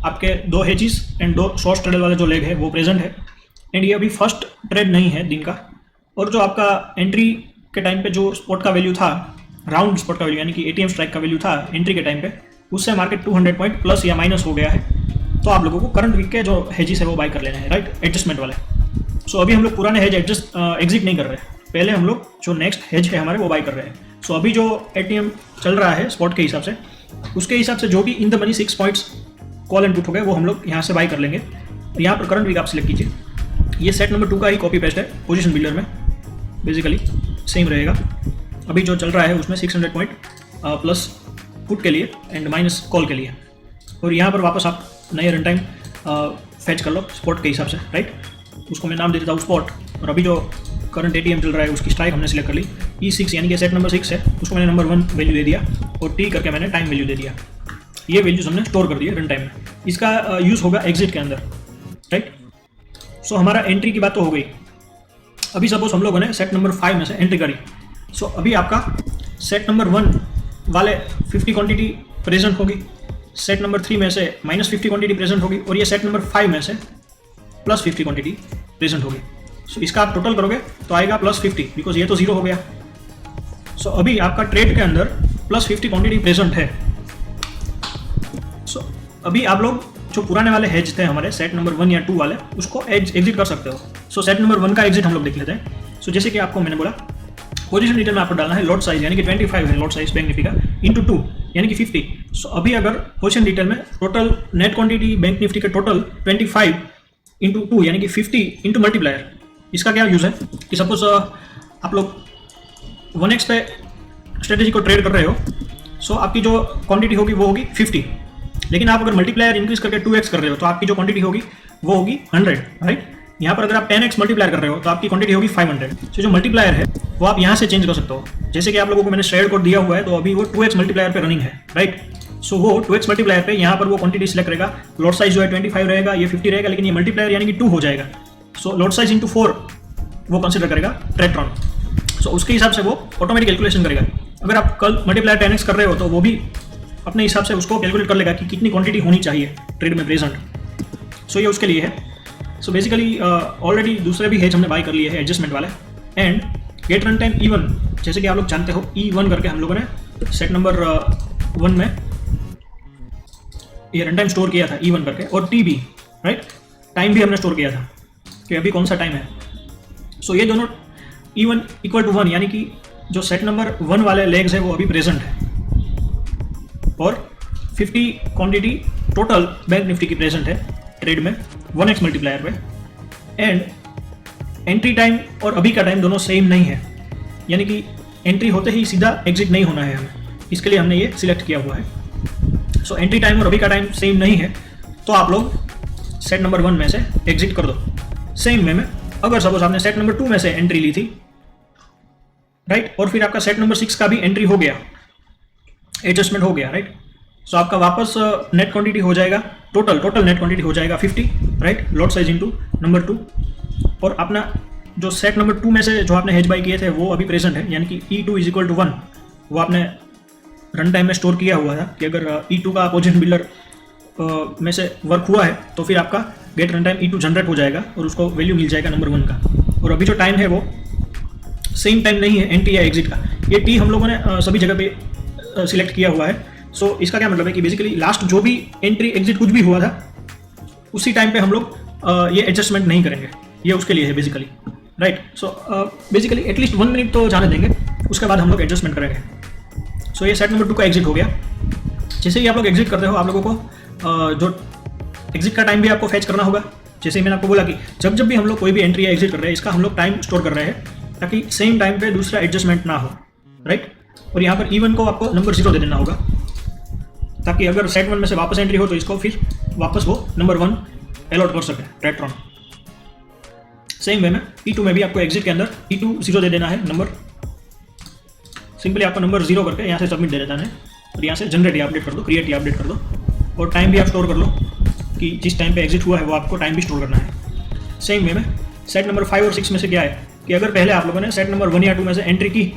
आपके दो हेजिस एंड दो शॉर्ट स्ट्रेडल वाले जो लेग है वो प्रेजेंट है। एंड ये अभी फर्स्ट ट्रेड नहीं है दिन का। और जो आपका एंट्री के टाइम पे जो स्पॉट का वैल्यू था, राउंड स्पॉट का वैल्यू यानी कि एटीएम स्ट्राइक का वैल्यू था एंट्री के टाइम पे, उससे मार्केट 200 पॉइंट प्लस या माइनस हो गया है। तो आप लोगों को करंट वीक के जो हेजिस है वो बाय कर लेना है, राइट, एडजस्टमेंट वाले। सो अभी हम लोग पुराने हेज एग्जिट नहीं कर रहे, पहले हम लोग जो नेक्स्ट हेज है हमारे वो बाय कर रहे हैं। सो अभी जो एटीएम चल रहा है स्पॉट के हिसाब से, उसके हिसाब से जो भी in the money 6 points call and put हो गए वो हम लोग यहाँ से बाय कर लेंगे। यहाँ पर करंट वीक आप सिलेक्ट कीजिए। ये सेट नंबर 2 का ही कॉपी पेस्ट है पोजीशन बिल्डर में, बेसिकली सेम रहेगा। अभी जो चल रहा है उसमें 600 पॉइंट प्लस पुट के लिए एंड माइनस कॉल के लिए। और यहाँ पर वापस आप नए रन टाइम फैच कर लो स्पॉट के हिसाब से, राइट। उसको मैं नाम दे देता हूँ स्पॉट। और अभी जो करंट एटीएम चल रहा है उसकी स्ट्राइक हमने सिलेक्ट कर ली E6 यानी कि सेट नंबर 6 है, उसको मैंने नंबर 1 वैल्यू दे दिया और T करके मैंने टाइम वैल्यू दे दिया। ये वैल्यूज हमने स्टोर कर दिए रन टाइम में। इसका यूज़ होगा एग्जिट के अंदर, राइट। सो हमारा एंट्री की बात तो हो गई। अभी सपोज हम लोगों ने सेट नंबर 5 में से एंट्री करी। सो अभी आपका सेट नंबर 1 वाले 50 क्वांटिटी प्रेजेंट होगी, सेट नंबर 3 में से -50 क्वांटिटी प्रेजेंट होगी, और ये सेट नंबर 5 में से +50 क्वांटिटी प्रेजेंट होगी। सो इसका आप टोटल करोगे तो आएगा +50, बिकॉज ये तो 0 हो गया। सो अभी आपका ट्रेड के अंदर +50 क्वांटिटी प्रेजेंट है। सो अभी आप लोग जो पुराने वाले हेज थे हमारे सेट नंबर 1 या 2 वाले, उसको एग्जिट कर सकते हो। सो सेट नंबर 1 का एग्जिट हम लोग देख लेते हैं। सो जैसे कि आपको मैंने बोला पोजीशन डिटेल में आपको डालना है लॉट साइज यानी कि 25 है लॉट साइज बैंक निफ्टी का इंटू 2 यानी कि 50। सो अभी अगर पोजीशन डिटेल में total net quantity bank Nifty के टोटल 25 इंटू 2 यानी कि 50 इंटू मल्टीप्लायर। इसका क्या यूज़ है कि सपोज आप लोग 1x पे स्ट्रेटेजी को ट्रेड कर रहे हो, सो आपकी जो क्वांटिटी होगी वो होगी 50, लेकिन आप अगर मल्टीप्लायर इंक्रीज करके 2x कर रहे हो तो आपकी जो क्वांटिटी होगी वो होगी 100, राइट। यहाँ पर अगर आप 10x मल्टीप्लायर कर रहे हो तो आपकी क्वांटिटी होगी 500। तो जो मल्टीप्लायर है वो आप यहाँ से चेंज कर सकते हो। जैसे कि आप लोगों को मैंने शेयर कोड दिया हुआ है तो अभी वो 2x मल्टीप्लायर पे रनिंग है, राइट। सो वो 2x मल्टीप्लायर पे यहाँ पर वो क्वांटिटी सिलेक्ट रहेगा। लॉट साइज जो है 25 रहेगा, ये 50 रहेगा, लेकिन ये मल्टीप्लायर यानी कि 2 हो जाएगा। सो लॉट साइज इंटू 4 वो कंसिडर करेगा ट्रेडट्रॉन। सो उसके हिसाब से वो ऑटोमेटिक कैलकुलेशन करेगा। अगर आप कल मल्टीप्लायर 10x कर रहे हो तो वो भी अपने हिसाब से उसको कैलकुलेट कर लेगा कि कितनी क्वांटिटी होनी चाहिए ट्रेड में प्रेजेंट। सो ये उसके लिए है। सो बेसिकली ऑलरेडी दूसरे भी हेज हमने बाय कर लिए हैं एडजस्टमेंट वाले। And gate run time E1 जैसे कि आप लोग जानते हो E1 करके हम लोगों ने सेट नंबर 1 में ये रन टाइम स्टोर किया था E1 करके, और T भी, राइट, टाइम भी हमने स्टोर किया था कि अभी कौन सा टाइम है। सो ये दोनों E1 इक्वल टू 1 यानी कि जो सेट नंबर 1 वाले लेग्स है वो अभी प्रेजेंट है, और 50 क्वांटिटी टोटल बैंक निफ्टी की प्रेजेंट है ट्रेड में 1x मल्टीप्लायर पे। एंड एंट्री टाइम और अभी का टाइम दोनों सेम नहीं है, यानी कि एंट्री होते ही सीधा एग्जिट नहीं होना है हमें। इसके लिए हमने ये सिलेक्ट किया हुआ है। सो एंट्री टाइम और अभी का टाइम सेम नहीं है, तो आप लोग सेट नंबर 1 में से एग्जिट कर दो। सेम वे में अगर सपोज आपने सेट नंबर 2 में से एंट्री ली थी, राइट, और फिर आपका सेट नंबर 6 का भी एंट्री हो गया, एडजस्टमेंट हो गया, राइट, सो आपका वापस नेट क्वांटिटी हो जाएगा, टोटल नेट क्वांटिटी हो जाएगा 50, right, lot size into number 2, और अपना जो सेट नंबर 2 में से जो आपने हेज बाई किए थे वो अभी प्रेजेंट है, यानी कि E2 इज इक्वल टू 1, वो आपने रन टाइम में स्टोर किया हुआ था कि अगर E2 का पोजीशन बिल्डर में से वर्क हुआ है तो फिर आपका gate run time E2 generate हो जाएगा और उसको वैल्यू मिल जाएगा नंबर 1 का। और अभी जो टाइम है वो सेम टाइम नहीं है एंट्री या एग्जिट का, ये टी हम लोगों ने सभी जगह पे सिलेक्ट किया हुआ है। सो इसका क्या मतलब है कि बेसिकली लास्ट जो भी एंट्री एग्जिट कुछ भी हुआ था उसी टाइम पे हम लोग ये एडजस्टमेंट नहीं करेंगे, ये उसके लिए है basically, right. So basically at least 1 minute तो जाने देंगे, उसके बाद हम लोग एडजस्टमेंट करेंगे। सो ये सेट नंबर 2 का एग्जिट हो गया। जैसे ही आप लोग एग्जिट करते हो, आप लोगों को जो एग्जिट का टाइम भी आपको फैच करना होगा। जैसे मैंने आपको बोला कि जब जब भी हम लोग कोई भी एंट्री या एग्जिट कर रहे हैं, इसका हम लोग टाइम स्टोर कर रहे हैं ताकि सेम टाइम पे दूसरा एडजस्टमेंट ना हो, राइट। और यहाँ पर E1 को आपको नंबर 0 दे देना होगा ताकि अगर सेट 1 में से वापस एंट्री हो तो इसको फिर वापस वो नंबर 1 अलॉट कर सके रेट्रॉन। सेम वे में E2 में भी आपको एग्जिट के अंदर E2 0 दे देना है नंबर, सिंपली आपको नंबर 0 करके यहाँ से सबमिट दे देना है और यहाँ से जनरेट या अपडेट कर दो, क्रिएट या अपडेट कर दो, और टाइम भी आप स्टोर कर लो कि जिस टाइम पे एग्जिट हुआ है वो आपको टाइम भी स्टोर करना है। सेम वे में सेट नंबर 5 और 6 में से क्या है कि अगर पहले आप लोगों ने सेट नंबर 1 या 2 में से एंट्री की,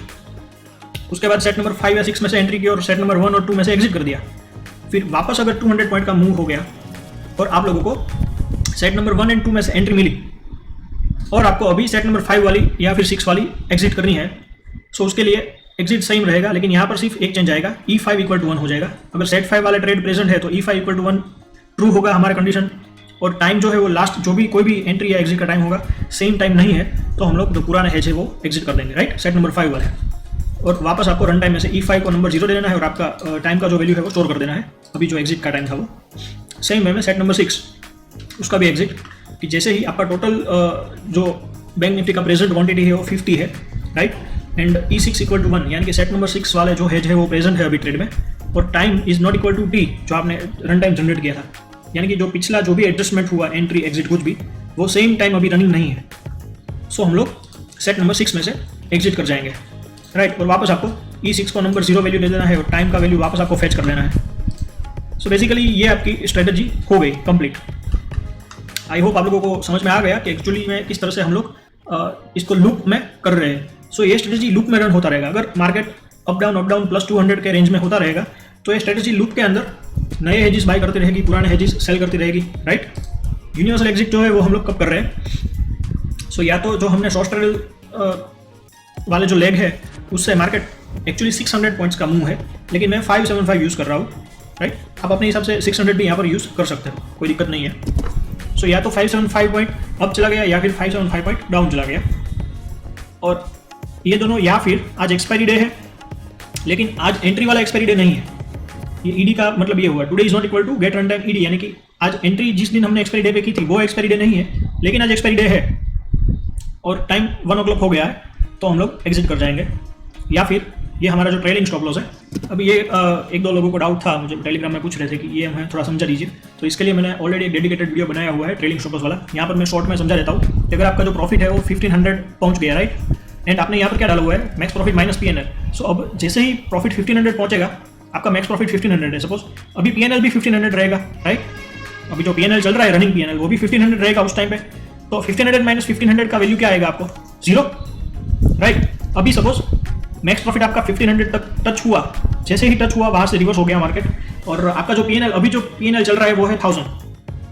उसके बाद सेट नंबर 5 या 6 में से एंट्री की और सेट नंबर 1 और 2 में से एग्जिट कर दिया, फिर वापस अगर 200 पॉइंट का मूव हो गया और आप लोगों को सेट नंबर 1 एंड 2 में से एंट्री मिली और आपको अभी सेट नंबर 5 वाली या फिर 6 वाली एग्जिट करनी है, सो उसके लिए एग्जिट सेम रहेगा, लेकिन यहाँ पर सिर्फ एक चेंज आएगा, E5 इक्वल टू 1 हो जाएगा। अगर सेट 5 वाला ट्रेड प्रेजेंट है तो E5 इक्वल टू 1 ट्रू होगा हमारा कंडीशन, और टाइम जो है वो लास्ट जो भी कोई भी एंट्री या एग्जिट का टाइम होगा सेम टाइम नहीं है, तो हम लोग जो पुराना हेज है वो एग्जिट कर देंगे, राइट, सेट नंबर 5 वाला है। और वापस आपको रन टाइम में से E5 को नंबर 0 दे देना है और आपका टाइम का जो वैल्यू है वो स्टोर कर देना है, अभी जो एग्जिट का टाइम था वो। सेम वे में सेट नंबर 6 उसका भी एग्जिट, कि जैसे ही आपका टोटल जो बैंक निफ्टी का प्रेजेंट क्वांटिटी है वो 50 है, right, and E6 equal to 1, यानी कि सेट नंबर 6 वाले जो हेज है वो प्रेजेंट है अभी ट्रेड में, और time is not equal to T जो आपने रन टाइम जनरेट किया था, यानी कि जो पिछला जो भी एडजस्टमेंट हुआ एंट्री एग्जिट कुछ भी, वो सेम टाइम अभी रनिंग नहीं है। सो हम लोग सेट नंबर 6 में से एग्जिट कर जाएंगे, राइट, और वापस आपको E6 को नंबर 0 वैल्यू दे देना है और टाइम का वैल्यू वापस आपको फेच कर लेना है। सो बेसिकली ये आपकी स्ट्रेटजी हो गई कंप्लीट। आई होप आप लोगों को समझ में आ गया कि एक्चुअली में किस तरह से हम लोग इसको लूप में कर रहे हैं। सो ये स्ट्रेटजी लूप में रन होता रहेगा। अगर मार्केट अप डाउन प्लस 200 के रेंज में होता रहेगा तो ये स्ट्रेटजी लूप के अंदर नए हेजिस बाय करती रहेगी, पुराने हेजिस सेल करती रहेगी, राइट। यूनिवर्सल एग्जिट जो है वो हम लोग कब कर रहे हैं? सो या तो जो हमने शॉर्ट स्ट्रेटल वाले जो लेग है उससे मार्केट एक्चुअली 600 पॉइंट्स का मूव है, लेकिन मैं 575 यूज़ कर रहा हूँ, राइट। आप अपने हिसाब से 600 भी यहाँ पर यूज़ कर सकते हो, कोई दिक्कत नहीं है। सो या तो 575 पॉइंट अप चला गया या फिर 575 पॉइंट डाउन चला गया, और ये दोनों, या फिर आज एक्सपायरी डे है लेकिन आज एंट्री वाला एक्सपायरी डे नहीं है। ये ईडी का मतलब ये हुआ, today is not equal to get run time ED, यानी कि आज एंट्री जिस दिन हमने एक्सपायरी डे पे की थी वो एक्सपायरी डे नहीं है, लेकिन आज एक्सपायरी डे है और टाइम 1 o'clock हो गया है, तो हम लोग एग्जिट कर जाएंगे। या फिर ये हमारा जो ट्रेलिंग स्टॉप लॉस है, अभी ये एक दो लोगों को डाउट था, मुझे टेलीग्राम में पूछ रहे थे कि ये हमें थोड़ा समझा दीजिए, तो इसके लिए मैंने ऑलरेडी एक डेडिकेटेड वीडियो बनाया हुआ है ट्रेलिंग स्टॉप लॉस वाला। यहाँ पर मैं शॉर्ट में समझा देता हूँ कि अगर आपका जो प्रॉफिट है वो 1500 पहुँच गया, राइट, एंड आपने यहाँ पर क्या डाला हुआ है, मैक्स प्रॉफिट माइनस PNL। सो अब जैसे ही प्रॉफिट 1500 पहुँचेगा, आपका मैक्स प्रॉफिट 1500 है, सपोज अभी PNL भी 1500 रहेगा, राइट। अभी जो PNL चल रहा है रनिंग PNL वो भी 1500 रहेगा उस टाइम पे, तो 1500 माइनस 1500 का वैल्यू क्या आएगा आपको? 0, राइट। अभी सपोज मैक्स प्रॉफिट आपका 1500 तक टच हुआ, जैसे ही टच हुआ वहाँ से रिवर्स हो गया मार्केट, और आपका जो PNL अभी जो PNL चल रहा है वो है 1000।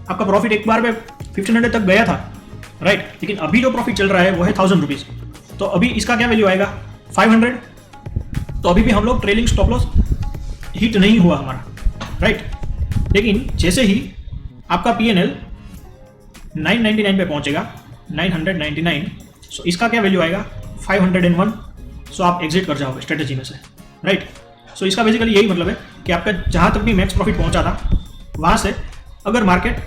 आपका प्रॉफिट एक बार में 1500 तक गया था, राइट, लेकिन अभी जो प्रॉफिट चल रहा है वो है 1000 रुपीज़, तो अभी इसका क्या वैल्यू आएगा? 500। तो अभी भी हम लोग ट्रेलिंग स्टॉप लॉस हिट नहीं हुआ हमारा, राइट। लेकिन जैसे ही आपका PNL 999 पे पहुंचेगा, 999, सो इसका क्या वैल्यू आएगा? 501। सो आप एग्जिट कर जाओगे स्ट्रेटेजी में से, राइट। सो इसका बेसिकली यही मतलब है कि आपका जहाँ तक भी मैक्स प्रॉफिट पहुंचा था वहाँ से अगर मार्केट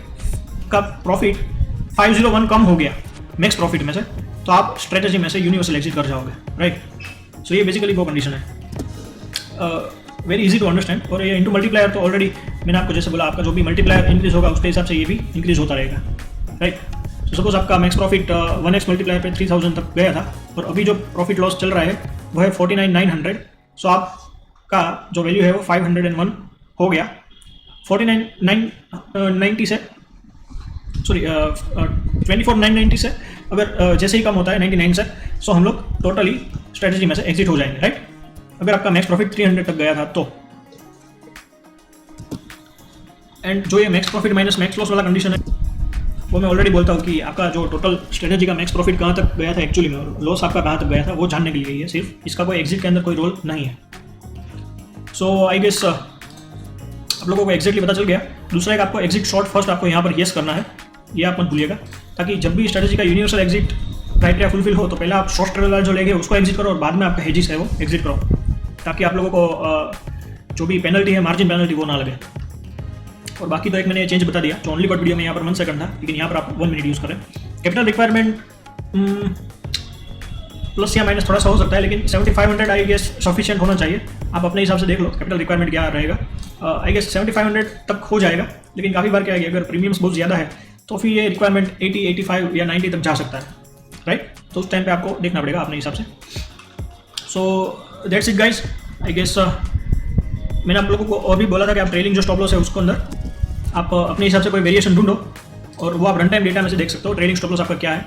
का प्रॉफिट 501 कम हो गया मैक्स प्रॉफिट में से, तो आप स्ट्रेटेजी में से यूनिवर्सल एग्जिट कर जाओगे, राइट। सो ये बेसिकली वो कंडीशन है। Very easy to understand. और ये इंटू मल्टीप्लायर तो ऑलरेडी मैंने आपको जैसे बोला, आपका जो भी मल्टीप्लायर इंक्रीज होगा उसके हिसाब से ये भी इंक्रीज होता रहेगा, राइट। तो सपोज आपका मैक्स प्रॉफिट 1x मल्टीप्लायर पे 3000 तक गया था, और अभी जो प्रॉफिट लॉस चल रहा है वो है 49,900। सो आपका जो वैल्यू है वो 501 हो गया। 49,990 से, सॉरी 24,990 से अगर जैसे ही कम होता है 99 से, सो हम लोग टोटली स्ट्रेटजी में से एग्जिट हो जाएंगे, राइट। अगर आपका मैक्स प्रॉफिट 300 तक गया था तो, एंड जो ये max profit minus max loss वाला कंडीशन है वो मैं ऑलरेडी बोलता हूँ कि आपका जो टोटल स्ट्रेटजी का मैक्स प्रॉफिट कहाँ तक गया था एक्चुअली में, और लॉस आपका कहाँ तक गया था वो जानने के लिए ही है सिर्फ, इसका कोई एग्जिट के अंदर कोई रोल नहीं है। सो आई गेस आप लोगों को एग्जैक्टली पता चल गया। दूसरा एक आपको एग्जिट शॉर्ट फर्स्ट आपको यहाँ पर येस करना है, ये आप मत भूलिएगा, ताकि जब भी स्ट्रेटजी का यूनिवर्सल एग्जिट क्राइटेरिया फुलफिल हो तो पहले आप शॉर्ट ट्रेडर वाला जो लेंगे उसको एग्जिट करो, और बाद में आपका हेजिस है वो एग्जिट करो, ताकि आप लोगों को जो भी पेनल्टी है, मार्जिन पेनल्टी, वो ना लगे। और बाकी तो एक मैंने चेंज बता दिया, जो ओनली कट वीडियो में यहाँ पर 1 सेकंड था, लेकिन यहाँ पर आप 1 मिनट यूज़ करें। कैपिटल रिक्वायरमेंट प्लस या माइनस थोड़ा सा हो सकता है, लेकिन 7500 आई गेस सफिशिएंट होना चाहिए। आप अपने हिसाब से देख लो कैपिटल रिक्वायरमेंट क्या रहेगा। आई गेस 7500 तक हो जाएगा, लेकिन काफ़ी बार क्या है, अगर प्रीमियम्स बहुत ज़्यादा है तो फिर ये रिक्वायरमेंट 80, 85 या 90 तक जा सकता है, राइट। तो उस टाइम पे आपको देखना पड़ेगा अपने हिसाब से। So that's it guys. I guess मैंने आप लोगों को और भी बोला था कि आप ट्रेलिंग जो स्टॉप लॉस है उसके अंदर आप अपने हिसाब से कोई वेरिएशन ढूंढो, और वो आप रन टाइम डेटा में से देख सकते हो ट्रेलिंग स्टॉप लॉस आपका क्या है।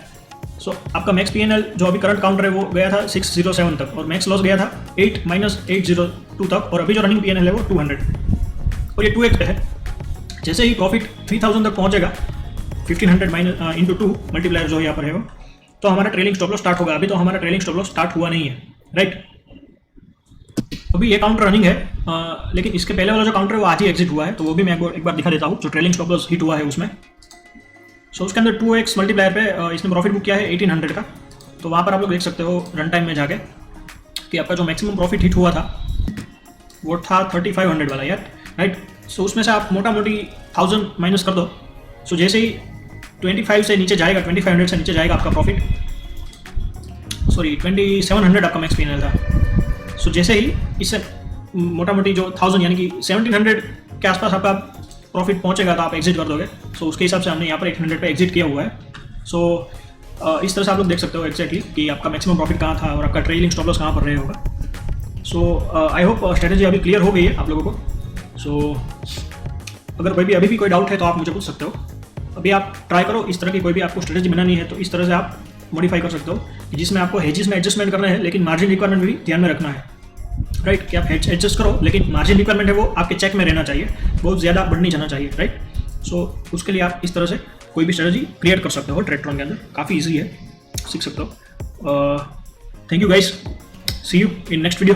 सो आपका मैक्स पीएनएल जो अभी करंट काउंटर है वो गया था 607 तक, और मैक्स लॉस गया था 8-802 तक, और अभी जो रनिंग पीएनएल है वो 200, और ये 2x है। जैसे ही प्रॉफिट 3000 तक पहुंचेगा, 1500 माइनस इंटू 2 मल्टीप्लायर जो यहाँ पर है वो, तो हमारा ट्रेलिंग स्टॉप लॉस स्टार्ट होगा। अभी तो हमारा ट्रेलिंग स्टॉप लॉस स्टार्ट हुआ नहीं है, राइट। अभी ये काउंटर रनिंग है, लेकिन इसके पहले वाला जो काउंटर है वो आज ही एग्जिट हुआ है, तो वो भी मैं एक बार दिखा देता हूँ जो ट्रेलिंग स्टॉप लॉस हिट हुआ है उसमें। सो उसके अंदर 2x मल्टीप्लायर पे इसने प्रॉफिट बुक किया है 1800 का, तो वहाँ पर आप लोग देख सकते हो रन टाइम में जाके कि आपका जो मैक्सिमम प्रॉफिट हिट हुआ था वो था 3500 वाला यार, राइट। सो उसमें से आप मोटा मोटी 1000 माइनस कर दो। सो जैसे ही 25 से नीचे जाएगा, 2500 से नीचे जाएगा आपका प्रॉफिट, सॉरी 2700 आपका मैक्स पीएनएल था। सो जैसे ही इससे मोटा मोटी जो 1000 यानी कि 1700 के आसपास आपका प्रॉफिट पहुंचेगा तो आप एग्जिट कर दोगे। सो उसके हिसाब से हमने यहाँ पर 800 पे एग्जिट किया हुआ है। सो इस तरह से आप लोग देख सकते हो एक्जैक्टली कि आपका मैक्सिमम प्रॉफिट कहाँ था और आपका ट्रेलिंग स्टॉप लॉस कहाँ पर रहे होगा। सो आई होप स्ट्रेटजी अभी क्लियर हो गई है आप लोगों को। सो अगर अभी भी कोई डाउट है तो आप मुझे पूछ सकते हो। अभी आप ट्राई करो इस तरह की कोई भी आपको स्ट्रेटजी बनानी है तो इस तरह से आप मॉडिफाई कर सकते हो जिसमें आपको हेजेस में एडजस्टमेंट करना है, लेकिन मार्जिन रिक्वायरमेंट भी ध्यान में रखना है, राइट। कि आप हेज एडजस्ट करो लेकिन मार्जिन रिक्वायरमेंट है वो आपके चेक में रहना चाहिए, बहुत ज़्यादा बढ़ नहीं जाना चाहिए, राइट। सो उसके लिए आप इस तरह से कोई भी स्ट्रेटजी क्रिएट कर सकते हो ट्रेडट्रॉन के अंदर, काफ़ी ईजी है, सीख सकते हो। Thank you guys, see you in next video.